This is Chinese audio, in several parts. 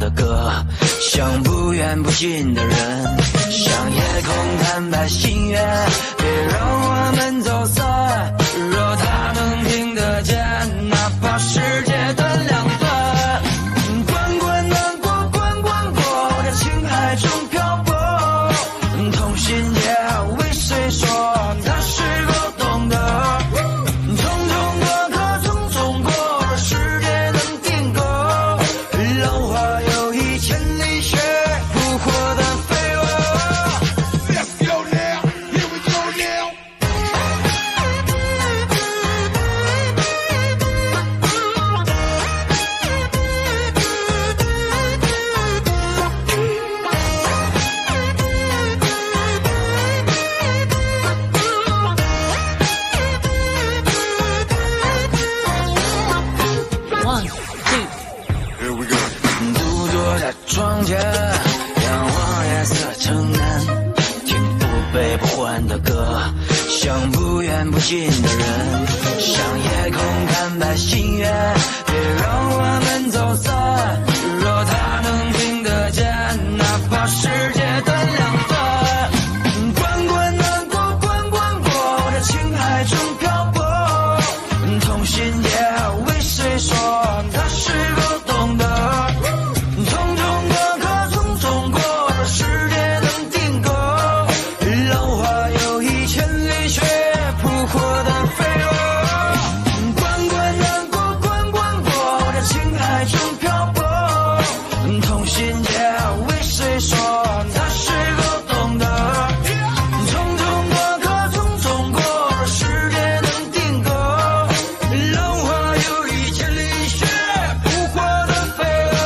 的歌，像不远不近的人，向夜空坦白心愿，别让我们走散。若他能听得见，哪怕世界断两段。滚滚难过，滚滚过，在情海中漂泊。同心也为谁说，他是否懂得？匆匆过客，匆匆过，世界能定格。浪花有意千里雪，扑火的飞蛾。Let's go now, here we go now. 独坐在窗前，仰望夜色城南，听不悲不欢的歌，像不远不近的人，向夜空坦白心愿，别让我们走散。若他能听得见，哪怕世界断两段。滚滚难过，滚滚过，在情海中漂泊。同心也为谁说，他是否懂得？匆匆过客，匆匆过，世界能定格。浪花有意千里雪，扑火的飞蛾。滚滚难过，滚滚过，在情海中漂泊。同心也为谁说，他是否懂得？匆匆过客，匆匆过，世界能定格。浪花有意千里雪，扑火的飞蛾。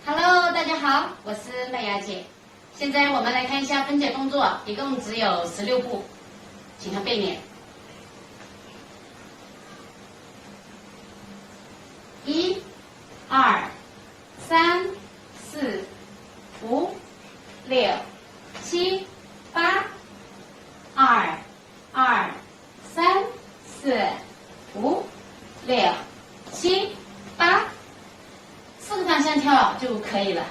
Hello， 大家好，我是麦芽姐。现在我们来看一下分解动作，一共只有16步，请看背面。1、2、3、4、5、6、7、8。2、2、3、4、5、6、7、8。4个方向跳就可以了，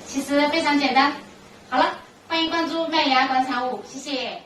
其实非常简单。好了，欢迎关注麦芽广场舞，谢谢。